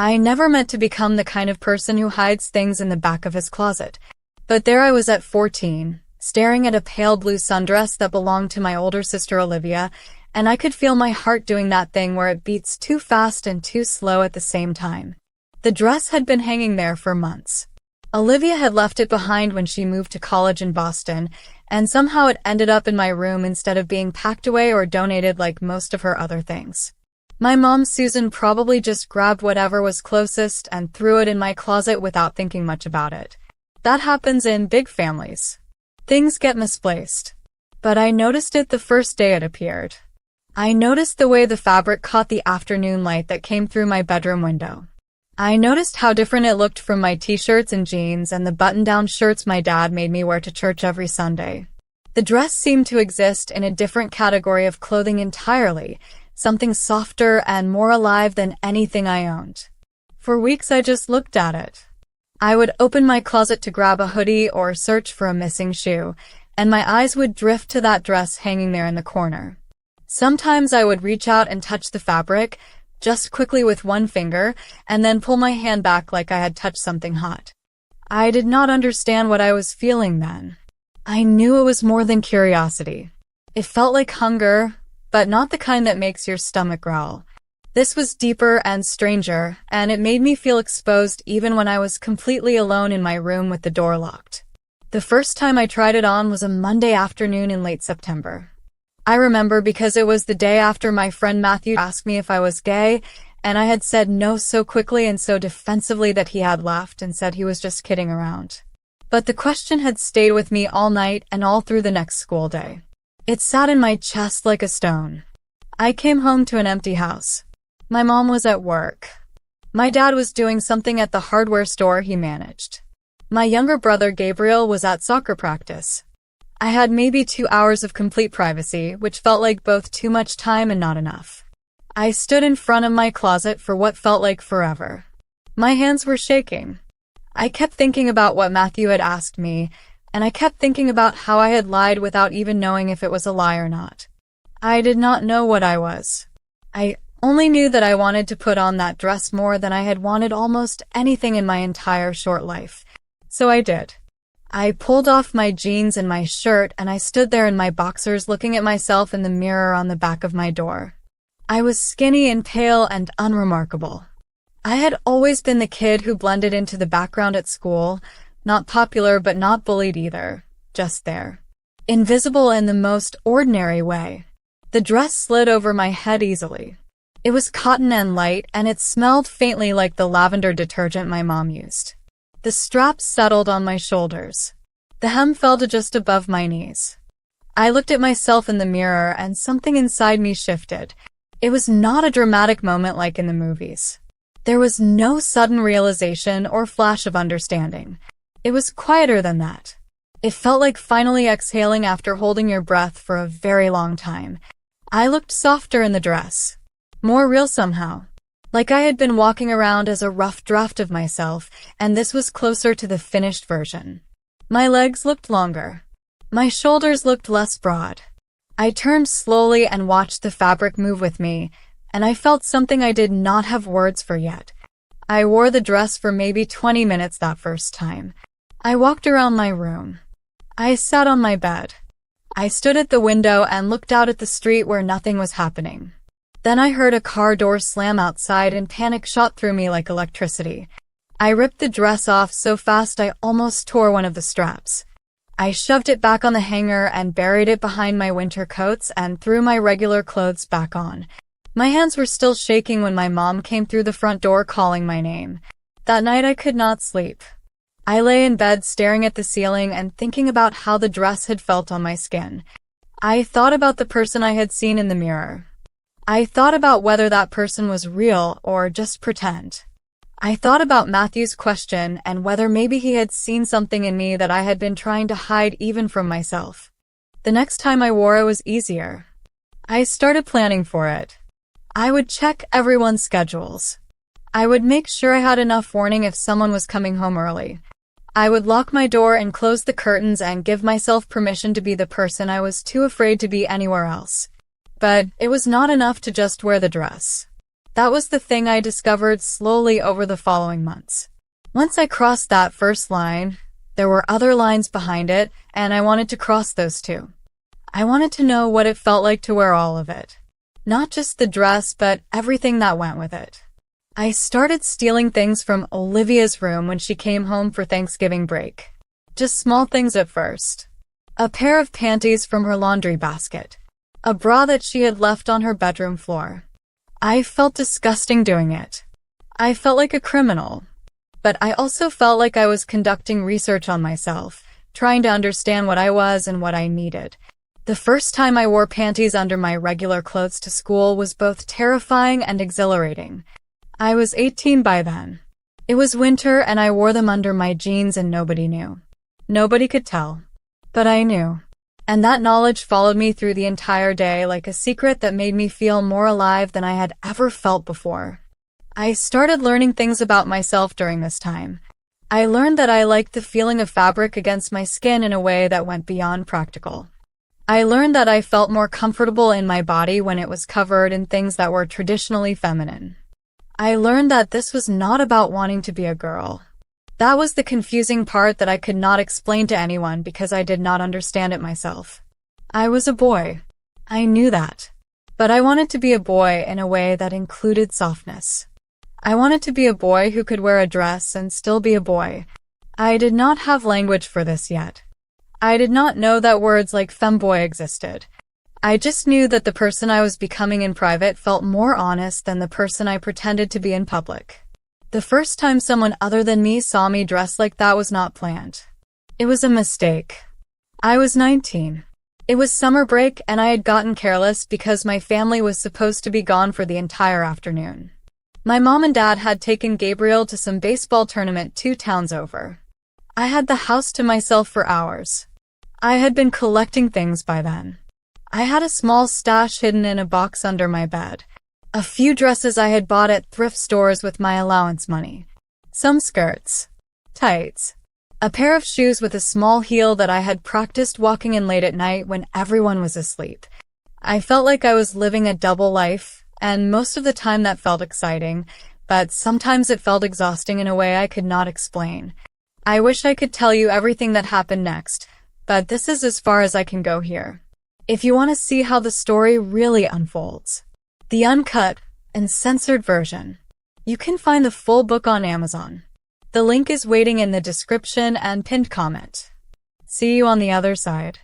I never meant to become the kind of person who hides things in the back of his closet. But there I was at 14, staring at a pale blue sundress that belonged to my older sister Olivia, and I could feel my heart doing that thing where it beats too fast and too slow at the same time. The dress had been hanging there for months. Olivia had left it behind when she moved to college in Boston, and somehow it ended up in my room instead of being packed away or donated like most of her other things. My mom, Susan, probably just grabbed whatever was closest and threw it in my closet without thinking much about it. That happens in big families. Things get misplaced. But I noticed it the first day it appeared. I noticed the way the fabric caught the afternoon light that came through my bedroom window. I noticed how different it looked from my t-shirts and jeans and the button-down shirts my dad made me wear to church every Sunday. The dress seemed to exist in a different category of clothing entirely, something softer and more alive than anything I owned. For weeks I just looked at it. I would open my closet to grab a hoodie or search for a missing shoe, and my eyes would drift to that dress hanging there in the corner. Sometimes I would reach out and touch the fabric, just quickly with one finger, and then pull my hand back like I had touched something hot. I did not understand what I was feeling then. I knew it was more than curiosity. It felt like hunger, but not the kind that makes your stomach growl. This was deeper and stranger, and it made me feel exposed even when I was completely alone in my room with the door locked. The first time I tried it on was a Monday afternoon in late September. I remember because it was the day after my friend Matthew asked me if I was gay, and I had said no so quickly and so defensively that he had laughed and said he was just kidding around. But the question had stayed with me all night and all through the next school day. It sat in my chest like a stone. I came home to an empty house. My mom was at work. My dad was doing something at the hardware store he managed. My younger brother Gabriel was at soccer practice. I had maybe 2 hours of complete privacy, which felt like both too much time and not enough. I stood in front of my closet for what felt like forever. My hands were shaking. I kept thinking about what Matthew had asked me, and I kept thinking about how I had lied without even knowing if it was a lie or not. I did not know what I was. I only knew that I wanted to put on that dress more than I had wanted almost anything in my entire short life. So I did. I pulled off my jeans and my shirt, and I stood there in my boxers looking at myself in the mirror on the back of my door. I was skinny and pale and unremarkable. I had always been the kid who blended into the background at school, not popular but not bullied either, just there. Invisible in the most ordinary way. The dress slid over my head easily. It was cotton and light, and it smelled faintly like the lavender detergent my mom used. The straps settled on my shoulders. The hem fell to just above my knees. I looked at myself in the mirror, and something inside me shifted. It was not a dramatic moment like in the movies. There was no sudden realization or flash of understanding. It was quieter than that. It felt like finally exhaling after holding your breath for a very long time. I looked softer in the dress. More real somehow. Like I had been walking around as a rough draft of myself, and this was closer to the finished version. My legs looked longer. My shoulders looked less broad. I turned slowly and watched the fabric move with me, and I felt something I did not have words for yet. I wore the dress for maybe 20 minutes that first time. I walked around my room. I sat on my bed. I stood at the window and looked out at the street where nothing was happening. Then I heard a car door slam outside and panic shot through me like electricity. I ripped the dress off so fast I almost tore one of the straps. I shoved it back on the hanger and buried it behind my winter coats and threw my regular clothes back on. My hands were still shaking when my mom came through the front door calling my name. That night I could not sleep. I lay in bed staring at the ceiling and thinking about how the dress had felt on my skin. I thought about the person I had seen in the mirror. I thought about whether that person was real or just pretend. I thought about Matthew's question and whether maybe he had seen something in me that I had been trying to hide even from myself. The next time I wore it was easier. I started planning for it. I would check everyone's schedules. I would make sure I had enough warning if someone was coming home early. I would lock my door and close the curtains and give myself permission to be the person I was too afraid to be anywhere else. But it was not enough to just wear the dress. That was the thing I discovered slowly over the following months. Once I crossed that first line, there were other lines behind it, and I wanted to cross those too. I wanted to know what it felt like to wear all of it. Not just the dress, but everything that went with it. I started stealing things from Olivia's room when she came home for Thanksgiving break. Just small things at first. A pair of panties from her laundry basket. A bra that she had left on her bedroom floor. I felt disgusting doing it. I felt like a criminal. But I also felt like I was conducting research on myself, trying to understand what I was and what I needed. The first time I wore panties under my regular clothes to school was both terrifying and exhilarating. I was 18 by then. It was winter and I wore them under my jeans and nobody knew. Nobody could tell. But I knew. And that knowledge followed me through the entire day like a secret that made me feel more alive than I had ever felt before. I started learning things about myself during this time. I learned that I liked the feeling of fabric against my skin in a way that went beyond practical. I learned that I felt more comfortable in my body when it was covered in things that were traditionally feminine. I learned that this was not about wanting to be a girl. That was the confusing part that I could not explain to anyone because I did not understand it myself. I was a boy. I knew that. But I wanted to be a boy in a way that included softness. I wanted to be a boy who could wear a dress and still be a boy. I did not have language for this yet. I did not know that words like femboy existed. I just knew that the person I was becoming in private felt more honest than the person I pretended to be in public. The first time someone other than me saw me dressed like that was not planned. It was a mistake. I was 19. It was summer break and I had gotten careless because my family was supposed to be gone for the entire afternoon. My mom and dad had taken Gabriel to some baseball tournament 2 towns over. I had the house to myself for hours. I had been collecting things by then. I had a small stash hidden in a box under my bed. A few dresses I had bought at thrift stores with my allowance money. Some skirts. Tights. A pair of shoes with a small heel that I had practiced walking in late at night when everyone was asleep. I felt like I was living a double life, and most of the time that felt exciting, but sometimes it felt exhausting in a way I could not explain. I wish I could tell you everything that happened next, but this is as far as I can go here. If you want to see how the story really unfolds, the uncut and censored version, you can find the full book on Amazon. The link is waiting in the description and pinned comment. See you on the other side.